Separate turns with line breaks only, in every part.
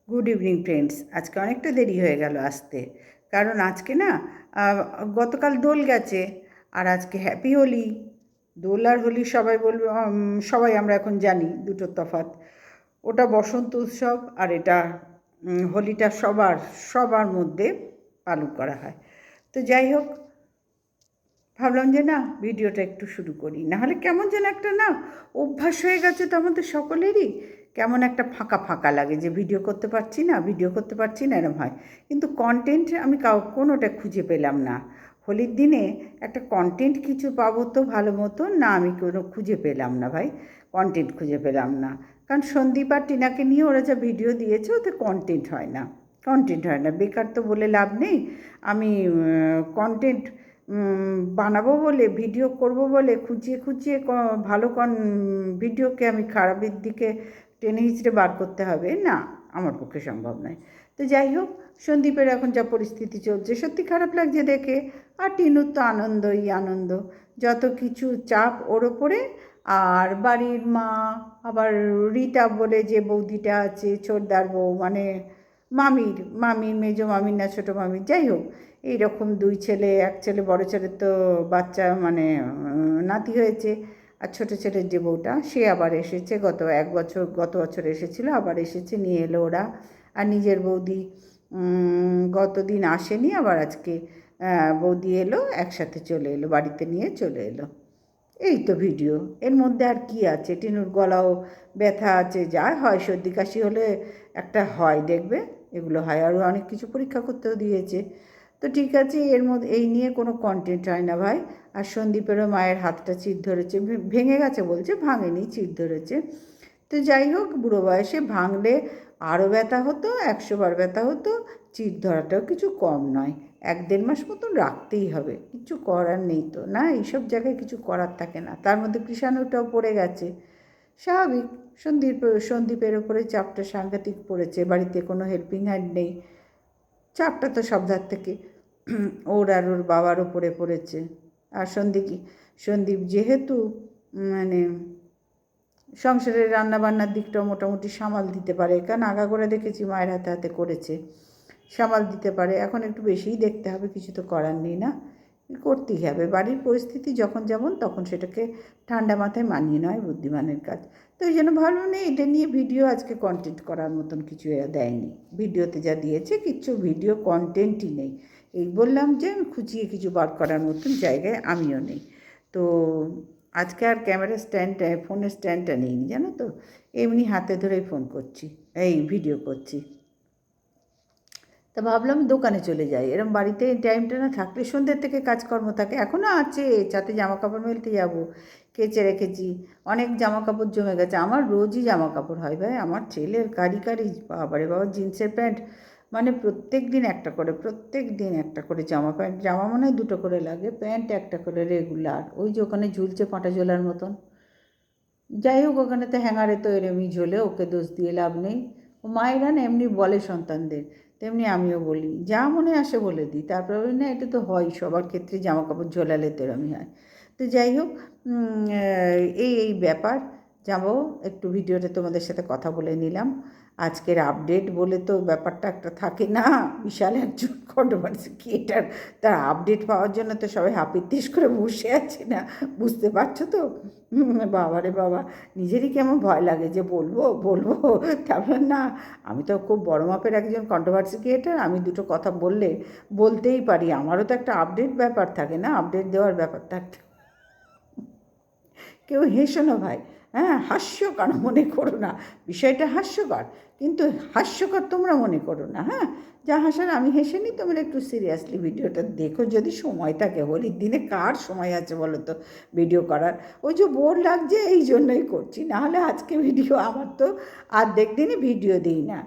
Good evening friends. আজকে অনেকটা দেরি হয়ে গেল আসতে, কারণ আজকে না গতকাল দোল গেছে আর আজকে হ্যাপি হোলি। দোল আর হোলি সবাই বলবে, সবাই আমরা এখন জানি দুটোর তফাৎ। ওটা বসন্ত উৎসব আর এটা হোলিটা সবার মধ্যে পালন করা হয়। তো যাই হোক, ভাবলাম যে না, ভিডিওটা একটু শুরু করি, নাহলে কেমন যেন একটা না অভ্যাস হয়ে গেছে তো আমাদের সকলেরই। কেমন একটা ফাঁকা ফাঁকা লাগে যে ভিডিও করতে পারছি না এরম হয়। কিন্তু কন্টেন্ট আমি কোনোটা খুঁজে পেলাম না। হোলির দিনে একটা কন্টেন্ট কিছু পাবো তো ভালো মতো, না আমি কোনো খুঁজে পেলাম না ভাই, কন্টেন্ট খুঁজে পেলাম না। কারণ সন্দীপ আর টিনাকে নিয়ে ওরা যা ভিডিও দিয়েছে ওতে কন্টেন্ট হয় না, বেকার তো বলে লাভ নেই। আমি কন্টেন্ট বানাবো বলে, ভিডিও করব বলে খুঁচিয়ে ভালো ভিডিওকে আমি খারাপের দিকে টেনে হিঁচড়ে বার করতে হবে না, আমার পক্ষে সম্ভব নয়। তো যাই হোক, সন্দীপের এখন যা পরিস্থিতি চলছে সত্যি খারাপ লাগছে দেখে। আর টিনুর তো আনন্দ, যত কিছু চাপ ওর ওপরে। আর বাড়ির মা, আবার রীতা বলে যে বৌদিটা আছে, ছোটদার বউ, মানে মামির মেজো মামির না ছোটো মামির, যাই হোক, এইরকম দুই ছেলে, এক ছেলে, বড় ছেলের তো বাচ্চা মানে নাতি হয়েছে। আর ছোটো ছেলের যে বউটা সে আবার এসেছে, গত বছর এসেছিল, আবার এসেছে, নিয়ে এলো ওরা। আর নিজের বৌদি গত দিন আসেনি, আবার আজকে বৌদি এলো, একসাথে চলে এলো, বাড়িতে নিয়ে চলে এলো। এই তো ভিডিও, এর মধ্যে আর কি আছে? টিনুর গলাও ব্যথা আছে, যা হয় সর্দি কাশি হলে একটা হয়, দেখবে এগুলো হয়। আরও অনেক কিছু পরীক্ষা করতেও দিয়েছে। তো ঠিক আছে, এর মধ্যে এই নিয়ে কোনো কন্টেন্ট হয় না ভাই। আর সন্দীপেরও মায়ের হাতটা চির ধরেছে, ভেঙে গেছে বলছে, ভাঙেনি, চির ধরেছে। তো যাই হোক, বুড়ো বয়সে ভাঙলে আরও ব্যথা হতো, 100 বার ব্যথা হতো। চির ধরাটাও কিছু কম নয়, 1-1.5 মাস মতন রাখতেই হবে, কিছু করার নেই তো না, এইসব জায়গায় কিছু করার থাকে না। তার মধ্যে কৃষাণুটাও পড়ে গেছে, স্বাভাবিক। সন্দীপের ওপরে চাপটা সাংঘাতিক পড়েছে, বাড়িতে কোনো হেল্পিং হ্যান্ড নেই, চাপটা তো সব ধার থেকে ওর আর ওর বাবার ওপরে পড়েছে। আর সন্দীপ যেহেতু মানে সংসারের রান্নাবান্নার দিকটাও মোটামুটি সামাল দিতে পারে, কারণ আগাগোড়া দেখেছি মায়ের হাতে হাতে করেছে, সামাল দিতে পারে। এখন একটু বেশিই দেখতে হবে, কিছু তো করার নেই না, করতেই হবে। বাড়ির পরিস্থিতি যখন যেমন তখন সেটাকে ঠান্ডা মাথায় মানিয়ে নেওয়াই বুদ্ধিমানের কাজ। তো এই জন্য ভালো নেই, এটা নিয়ে ভিডিও আজকে কন্টেন্ট করার মতন কিছু এরা দেয়নি। ভিডিওতে যা দিয়েছে কিচ্ছু ভিডিও কন্টেন্টই নেই। এই বললাম যে আমি খুঁচিয়ে কিছু বার করার মতন জায়গায় আমিও নেই। তো আজকে আর ফোনের স্ট্যান্ডটা নেইনি, জানো তো, এমনি হাতে ধরেই ফোন করছি, এই ভিডিও করছি। তা ভাবলাম দোকানে চলে যাই, এরম বাড়িতে টাইমটা না থাকলে সন্ধ্যের থেকে কাজকর্ম থাকে, এখনও আছে, ছাদে জামা কাপড় মেলতে যাবো, কেচে রেখেছি, অনেক জামা কাপড় জমে গেছে। আমার রোজই জামা কাপড় হয় ভাই, আমার ছেলের কারি বাবারে বাবা, জিন্সের প্যান্ট, মানে প্রত্যেক দিন একটা করে জামা মনে হয় 2টো করে লাগে, প্যান্ট একটা করে রেগুলার, ওই যে ওখানে ঝুলছে পাটা ঝোলার মতন। যাই হোক, ওখানে তো হ্যাঙ্গারে তো এরমই ঝোলে, ওকে দোষ দিয়ে লাভ নেই। ও মায়েরা না এমনি বলে সন্তানদের, তেমনি আমিও বলি, যা মনে আসে বলে দিই, তারপরে বলি না এটা তো হয়, সবার ক্ষেত্রে জামা কাপড় ঝোলালে তো এরমই হয়। তো যাই হোক, এই ব্যাপার, যাবো একটু ভিডিওতে তোমাদের সাথে কথা বলে নিলাম। আজকের আপডেট বলে তো ব্যাপারটা একটা থাকে না, বিশাল একজন কন্ট্রোভার্সি ক্রিয়েটার, তার আপডেট পাওয়ার জন্য তো সবাই হাপিত্তিস করে বসে আছে না, বুঝতে পারছো তো। বাবারে বাবা, নিজেরই কেমন ভয় লাগে যে বলবো, তারপর না, আমি তো খুব বড় মাপের একজন কন্ট্রোভার্সি ক্রিয়েটার, আমি দুটো কথা বলতেই পারি, আমারও তো একটা আপডেট ব্যাপার থাকে না, আপডেট দেওয়ার ব্যাপার থাকতে। কেউ হেসো না ভাই, হ্যাঁ, হাস্যকর মনে করো না, বিষয়টা হাস্যকর, কিন্তু হাস্যকর তোমরা মনে করো না, হ্যাঁ। যা হাসার আমি হেসে নিই, তোমরা একটু সিরিয়াসলি ভিডিওটা দেখো যদি সময় থাকে। হোলির দিনে কার সময় আছে বলো তো ভিডিও করার? ওই যে বোর লাগছে এই জন্যই করছি, নাহলে আজকে ভিডিও আমার তো অর্ধেক দিনই ভিডিও দিই না।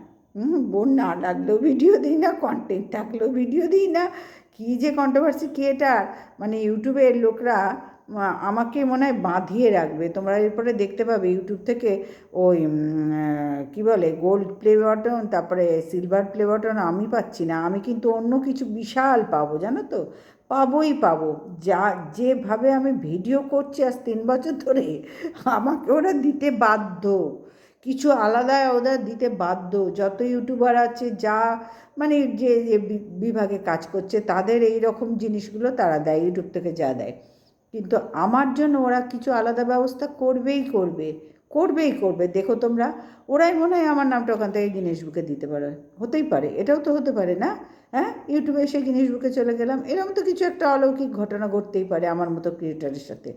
বোর না লাগলেও ভিডিও দিই না, কন্টেন্ট থাকলেও ভিডিও দিই না। কী যে কন্ট্রোভার্সি ক্রিয়েটার, মানে ইউটিউবের লোকরা আমাকে মনে হয় বাঁধিয়ে রাখবে। তোমরা এরপরে দেখতে পাবে ইউটিউব থেকে ওই কী বলে, গোল্ড প্লে বাটন, তারপরে সিলভার প্লে বাটন আমি পাচ্ছি না, আমি কিন্তু অন্য কিছু বিশাল পাবো, জানো তো, পাবো। যেভাবে আমি ভিডিও করছি আজ 3 বছর ধরে, আমাকে ওরা দিতে বাধ্য। কিছু আলাদা ওদের দিতে বাধ্য। যত ইউটিউবার আছে যা মানে যে যে বিভাগে কাজ করছে তাদের এই রকম জিনিসগুলো তারা দেয়, ইউটিউব থেকে যা দেয়। কিন্তু আমার জন্য ওরা কিছু আলাদা ব্যবস্থা করবেই করবে, করবেই করবে। দেখো তোমরা, ওরাই মনে হয় আমার নামটা ওখান থেকে গিনেস বুকে দিতে পারে। হতেই পারে, এটাও তো হতে পারে না? হ্যাঁ, ইউটিউবে এসে গিনেস বুকে চলে গেলাম, এরকম তো কিছু একটা অলৌকিক ঘটনা ঘটতেই পারে আমার মতো ক্রিয়েটারের সাথে।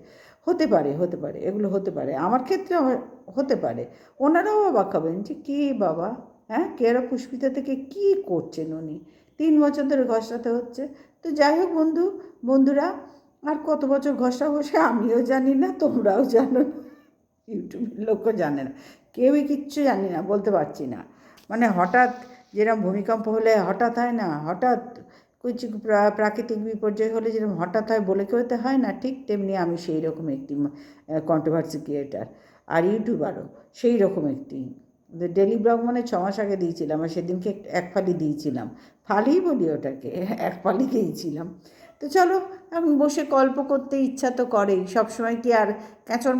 হতে পারে, হতে পারে, এগুলো হতে পারে, আমার ক্ষেত্রে আমার হতে পারে। ওনারাও অবাক হবেন যে কী বাবা, হ্যাঁ কেয়ারা পুষ্পিতা থেকে কী করছেন উনি, 3 বছর ধরে ঘষাতে হচ্ছে। তো যাই হোক বন্ধুরা, আর কত বছর ঘষা বসে আমিও জানি না, তোমরাও জানো না, ইউটিউবের লোকও জানে না, কেউই কিচ্ছু জানি না, বলতে পারছি না। মানে হঠাৎ যেরকম ভূমিকম্প হলে হঠাৎ হয় না, হঠাৎ কিছু প্রাকৃতিক বিপর্যয় হলে যেরকম হঠাৎ হয় বলে কেউতে হয় না, ঠিক তেমনি আমি সেই রকম একটি কন্ট্রোভার্সি ক্রিয়েটার, আর ইউটিউবারও সেই রকম একটি। ডেলি ব্লগ মানে 6 মাস আগে দিয়েছিলাম, আর সেদিনকে এক ফালি দিয়েছিলাম, ফালিই বলি ওটাকে, এক ফালি দিয়েছিলাম। তো চলো, এখন বসে গল্প করতে ইচ্ছা তো করেই, সবসময় কি আর ক্যাচর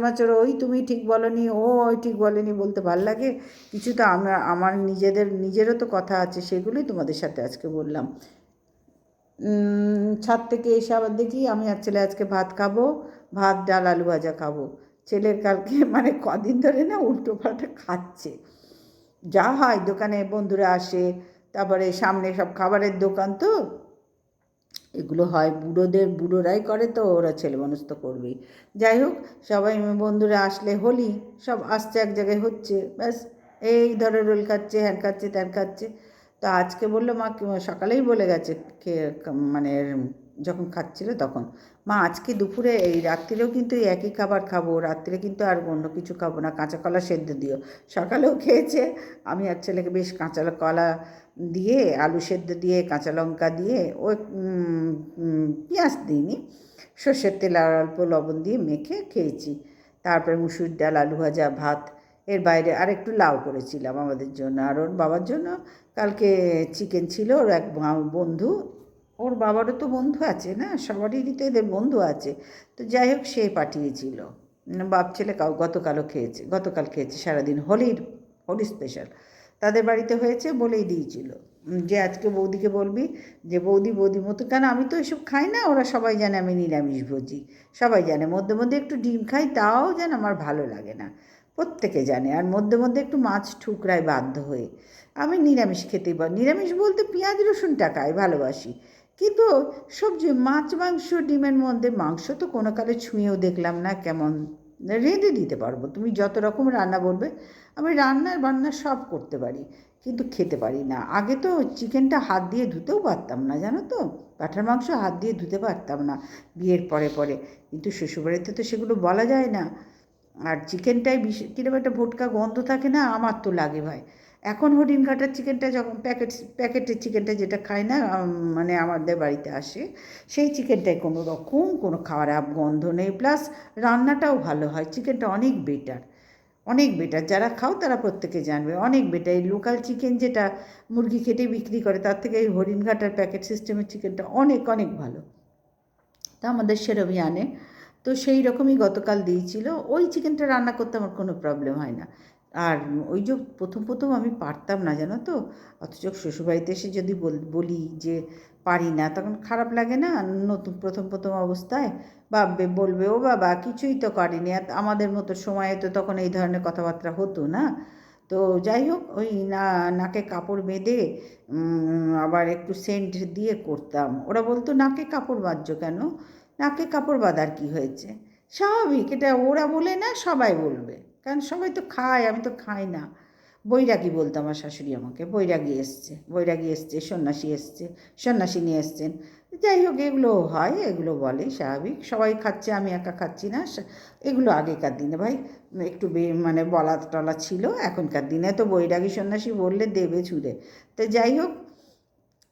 ম্যাচর ওই তুমি ঠিক বলনি, ও ওই ঠিক বলেনি বলতে ভাল লাগে? কিছু তো আমার নিজেরও তো কথা আছে, সেগুলোই তোমাদের সাথে আজকে বললাম। ছাদ থেকে এসে আবার দেখি আমি আর ছেলে আজকে ভাত খাবো, ভাত ডাল আলু ভাজা খাবো। ছেলের কালকে মানে কদিন ধরে না উল্টো পাল্টা খাচ্ছে, যা হয় দোকানে বন্ধুরা আসে, তারপরে সামনে সব খাবারের দোকান, তো এগুলো হয় বুড়োরাই করে, তো ওরা ছেলে মানুষ তো করবেই। যাই হোক, সবাই বন্ধুরা আসলে হোলি সব আসছে এক জায়গায় হচ্ছে, ব্যাস এই ধরো রোল খাচ্ছে, হ্যান খাচ্ছে, ত্যান খাচ্ছে। তো আজকে বললো মা, সকালেই বলে গেছে, মানে যখন খাচ্ছিল তখন, মা আজকে দুপুরে এই রাত্রিরেও কিন্তু এই একই খাবার খাবো, রাত্রে কিন্তু আর অন্য কিছু খাবো না, কাঁচা কলা সেদ্ধ দিও। সকালেও খেয়েছে, আমি আর ছেলেকে বেশ কাঁচা কলা দিয়ে, আলু সেদ্ধ দিয়ে, কাঁচা লঙ্কা দিয়ে, ওই পেঁয়াজ দিইনি, সর্ষের তেল আর অল্প লবণ দিয়ে মেখে খেয়েছি। তারপরে মুসুর ডাল, আলু ভাজা, ভাত, এর বাইরে আর একটু লাউ করেছিলাম আমাদের জন্য, আর ওর বাবার জন্য কালকে চিকেন ছিল। ওর এক বন্ধু, ওর বাবারও তো বন্ধু আছে না, সবারই তো এদের বন্ধু আছে, তো যাই হোক সে পাঠিয়েছিল। বাপ ছেলে গতকাল খেয়েছে সারাদিন, হোলি স্পেশাল তাদের বাড়িতে হয়েছে বলেই দিয়েছিল যে আজকে বৌদিকে বলবি যে বৌদি মতো, কেন আমি তো এসব খাই না, ওরা সবাই জানে আমি নিরামিষভোজী, সবাই জানে, মধ্যে মধ্যে একটু ডিম খাই, তাও যেন আমার ভালো লাগে না, প্রত্যেকে জানে। আর মধ্যে মধ্যে একটু মাছ ঠুকরাই বাধ্য হয়ে, আমি নিরামিষ খেতেই নিরামিষ বলতে পেঁয়াজ রসুনটা খাই, ভালোবাসি, কিন্তু সবজি মাছ মাংস ডিমের মধ্যে মাংস তো কোনো কালে ছুঁয়েও দেখলাম না, কেমন রেঁধে দিতে পারবো, তুমি যত রকম রান্না বলবে আমি বান্না সব করতে পারি, কিন্তু খেতে পারি না। আগে তো চিকেনটা হাত দিয়ে ধুতেও পারতাম না, জানো তো, পাঁঠার মাংস হাত দিয়ে ধুতে পারতাম না বিয়ের পরে, কিন্তু শ্বশুরবাড়িতে তো সেগুলো বলা যায় না। আর চিকেনটাই কিরকম একটা ভোটকা গন্ধ থাকে না, আমার তো লাগে ভাই। এখন হরিণঘাটার চিকেনটা যখন প্যাকেটের চিকেনটা যেটা খায় না, মানে আমাদের বাড়িতে আসে, সেই চিকেনটায় কোনো রকম কোনো খারাপ গন্ধ নেই, প্লাস রান্নাটাও ভালো হয়, চিকেনটা অনেক বেটার, অনেক বেটার। যারা খাও তারা প্রত্যেকে জানবে, অনেক বেটার। এই লোকাল চিকেন যেটা মুরগি কেটে বিক্রি করে, তার থেকে এই হরিণঘাটার প্যাকেট সিস্টেমের চিকেনটা অনেক অনেক ভালো, তা আমাদের সেরকমই আনে। তো সেই রকমই গতকাল দিয়েছিল, ওই চিকেনটা রান্না করতে আমার কোনো প্রবলেম হয় না। আর ওই যে প্রথম আমি পারতাম না, জানো তো, অথচ শ্বশুরবাড়িতে এসে যদি বলি যে পারি না, তখন খারাপ লাগে না? নতুন প্রথম অবস্থায় ভাববে, বলবে ও বাবা কিছুই তো করেনি, আর আমাদের মতো সময়ে তো তখন এই ধরনের কথাবার্তা হতো না। তো যাই হোক, ওই নাকে কাপড় বেঁধে আবার একটু সেন্ট দিয়ে করতাম। ওরা বলতো নাকে কাপড় বাঁধছো কেন? নাকে কাপড় বাঁধার কী হয়েছে, স্বাভাবিক, এটা ওরা বলে না, সবাই বলবে, কারণ সবাই তো খায়, আমি তো খাই না। বৈরাগী বলতো আমার শাশুড়ি আমাকে, বৈরাগী এসছে, সন্ন্যাসী নিয়ে এসছেন। যাই হোক, এগুলো হয়, এগুলো বলে, স্বাভাবিক, সবাই খাচ্ছে, আমি একা খাচ্ছি না, এগুলো আগেকার দিনে ভাই একটু মানে বলা টলা ছিল, এখনকার দিনে তো বৈরাগী সন্ন্যাসী বললে দেবে ছুঁড়ে। তো যাই হোক,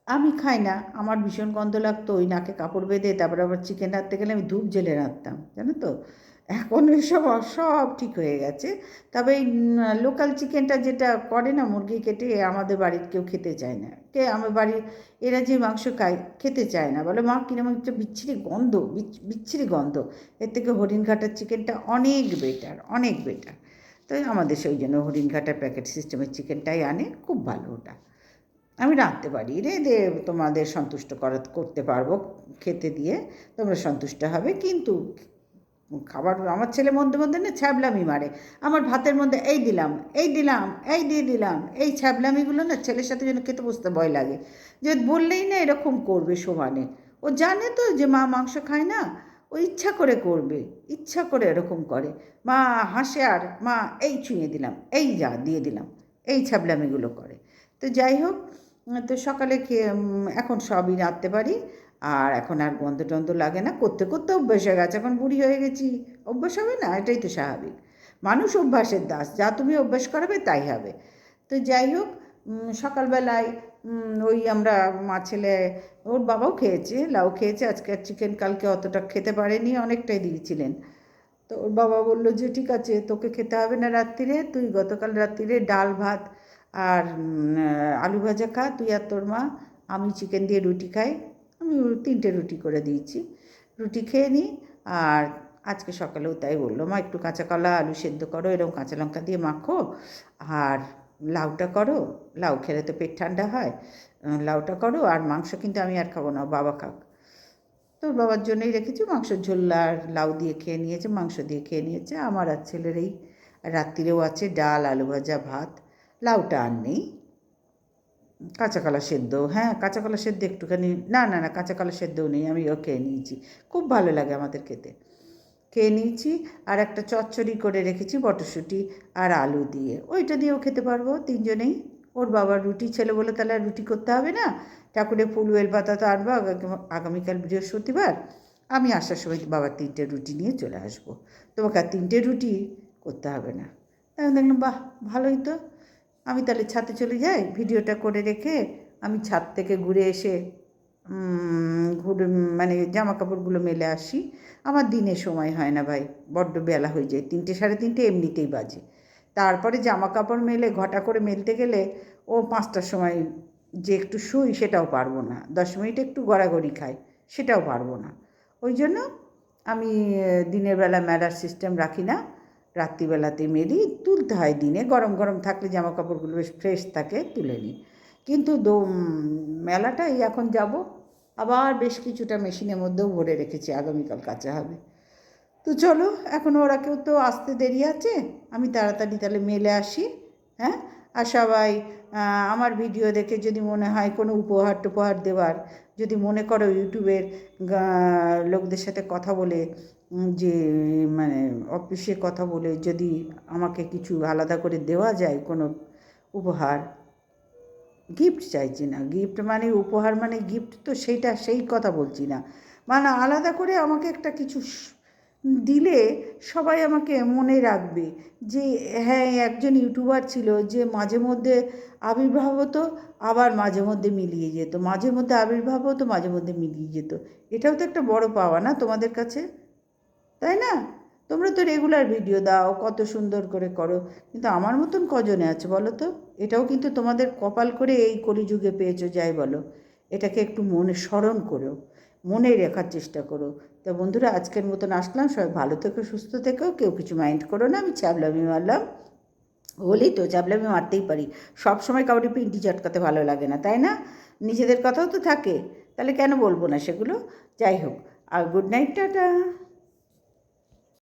আমি খাই না, আমার ভীষণ গন্ধ লাগতো, ওই নাকে কাপড় বেঁধে তারপরে আবার চিকেন রাঁধতে গেলে আমি ধূপ জ্বেলে রাঁধতাম, জানো তো। এখন ওইসব সব ঠিক হয়ে গেছে। তবে এই লোকাল চিকেনটা যেটা করে না, মুরগি কেটে, আমাদের বাড়ির কেউ খেতে চায় না, আমার বাড়ির এরা যে মাংস খায় খেতে চায় না, বলে মা কিরকম একটা বিচ্ছিরি গন্ধ, এর থেকে হরিণঘাটার চিকেনটা অনেক বেটার, অনেক বেটার। তো আমাদের সেই জন্য হরিণঘাটার প্যাকেট সিস্টেমের চিকেনটাই আনে, খুব ভালো ওটা। আমি রাঁধতে পারি রেঁধে তোমাদের সন্তুষ্ট করতে পারবো, খেতে দিয়ে তোমরা সন্তুষ্ট হবে। কিন্তু খাবার আমার ছেলে মধ্যে মধ্যে না ছ্যাবলামি মারে, আমার ভাতের মধ্যে এই দিলাম, এই দিলাম, এই দিয়ে দিলাম, এই ছ্যাবলামিগুলো না ছেলের সাথে যেন খেতে বসতে ভয় লাগে, যে বললেই না এরকম করবে সমানে। ও জানে তো যে মা মাংস খায় না, ও ইচ্ছা করে করবে, ইচ্ছা করে এরকম করে। মা হাসে আর মা এই ছুঁয়ে দিলাম, এই যা দিয়ে দিলাম, এই ছ্যাবলামিগুলো করে। তো যাই হোক, তো সকালে খেয়ে এখন সবই রাঁধতে পারি। আর এখন আর গন্ধ টন্ধ লাগে না, করতে করতে অভ্যাস হয়ে গেছে, এখন বুড়ি হয়ে গেছি, অভ্যাস হবে না? এটাই তো স্বাভাবিক, মানুষ অভ্যাসের দাস, যা তুমি অভ্যাস করাবে তাই হবে। তো যাই হোক, সকালবেলায় ওই আমরা মা ছেলে, ওর বাবাও খেয়েছে, লাউ খেয়েছে, আজকে আর চিকেন কালকে অতটা খেতে পারেনি, অনেকটাই দিয়েছিলেন। তো ওর বাবা বললো যে ঠিক আছে, তোকে খেতে হবে না রাত্রিরে, তুই গতকাল রাত্রিরে ডাল ভাত আর আলু ভাজা খা, তুই আর তোর মা, আমি চিকেন দিয়ে রুটি খাই। আমি 3টে রুটি করে দিয়েছি, রুটি খেয়ে নিই। আর আজকে সকালেও তাই বললো, মা একটু কাঁচা কলা আলু সেদ্ধ করো, এরকম কাঁচা লঙ্কা দিয়ে মাখো, আর লাউটা করো, লাউ খেলে তো পেট ঠান্ডা হয়, লাউটা করো, আর মাংস কিন্তু আমি আর খাবো না, বাবা খাক। তোর বাবার জন্যই রেখেছি, মাংসের ঝোল আর লাউ দিয়ে খেয়ে নিয়েছে, মাংস দিয়ে খেয়ে নিয়েছে। আমার আর ছেলের এই রাত্রিরেও আছে ডাল আলু ভাজা ভাত, লাউটা আর নেই। কাঁচা কলা সেদ্ধ, হ্যাঁ কাঁচা কলা সেদ্ধ একটুখানি, না না না কাঁচা কলা সেদ্ধও নেই, আমিও খেয়ে নিয়েছি, খুব ভালো লাগে আমাদের খেতে, খেয়ে নিয়েছি। আর একটা চচ্চড়ি করে রেখেছি মটরশুঁটি আর আলু দিয়ে, ওইটা দিয়েও খেতে পারবো তিনজনেই। ওর বাবার রুটি ছেলে বলে তাহলে আর রুটি করতে হবে না, ঠাকুরের ফুল বেলপাতা তো আনবো আগামীকাল বৃহস্পতিবার, আমি আসার সময় বাবার 3টে রুটি নিয়ে চলে আসবো, তোমাকে আর 3টে রুটি করতে হবে না। আমি দেখলাম বাহ ভালোই তো, আমি তাহলে ছাদে চলে যাই, ভিডিওটা করে রেখে আমি ছাদ থেকে ঘুরে এসে ঘুরে মানে জামা কাপড়গুলো মেলে আসি। আমার দিনে সময় হয় না ভাই, বড্ড বেলা হয়ে যায়, 3টে 3:30 এমনিতেই বাজে। তারপরে জামা কাপড় মেলে ঘটা করে মেলতে গেলে ও 5টার সময় যে একটু শুই সেটাও পারবো না, 10 মিনিট একটু গড়াগড়ি খাই সেটাও পারবো না। ওই জন্য আমি দিনের বেলা মেলার সিস্টেম রাখি না, রাত্রিবেলাতে মেলি, তুলতে হয় দিনে, গরম গরম থাকলে জামা কাপড়গুলো বেশ ফ্রেশ থাকে, তুলে নিই। কিন্তু মেলাটাই এখন যাব, আবার বেশ কিছুটা মেশিনের মধ্যেও ভরে রেখেছি, আগামীকাল কাচা হবে। তো চলো, এখন ওরা কেউ তো আসতে দেরি আছে, আমি তাড়াতাড়ি তাহলে মেলে আসি। হ্যাঁ, আর সবাই আমার ভিডিও দেখে যদি মনে হয় কোনো উপহার টুপহার দেওয়ার, যদি মনে করো ইউটিউবের লোকদের সাথে কথা বলে, যে মানে অফিসে কথা বলে যদি আমাকে কিছু আলাদা করে দেওয়া যায় কোনো উপহার, গিফট চাইছি না, গিফট মানে উপহার মানে গিফট তো সেইটা, সেই কথা বলছি না, মানে আলাদা করে আমাকে একটা কিছু দিলে সবাই আমাকে মনে রাখবে, যে হ্যাঁ একজন ইউটিউবার ছিল যে মাঝে মধ্যে আবির্ভাব হতো, আবার মাঝে মধ্যে মিলিয়ে যেত, মাঝে মধ্যে আবির্ভাব হতো, মাঝে মধ্যে মিলিয়ে যেত। এটাও তো একটা বড় পাওয়া না তোমাদের কাছে, তাই না? তোমরা তো রেগুলার ভিডিও দাও, কত সুন্দর করে করো, কিন্তু আমার মতন কজনে আছে বলো তো? এটাও কিন্তু তোমাদের কপাল করে এই কলিযুগে পেয়েছো, যাই বলো, এটাকে একটু মনে স্মরণ করো, মনে রাখার চেষ্টা করো। তা বন্ধুরা, আজকের মতন আসলাম, সবাই ভালো থেকো সুস্থ থেকো, কেউ কিছু মাইন্ড করো না, আমি ছ্যাবলামি মারলাম, হলেই তো ছ্যাবলামি মারতেই পারি, সব সময় কাউকে পিন্টি চটকাতে ভালো লাগে না, তাই না? নিজেদের কথাও তো থাকে, তাহলে কেন বলবো না সেগুলো? যাই হোক, আর গুড নাইট, টাটা।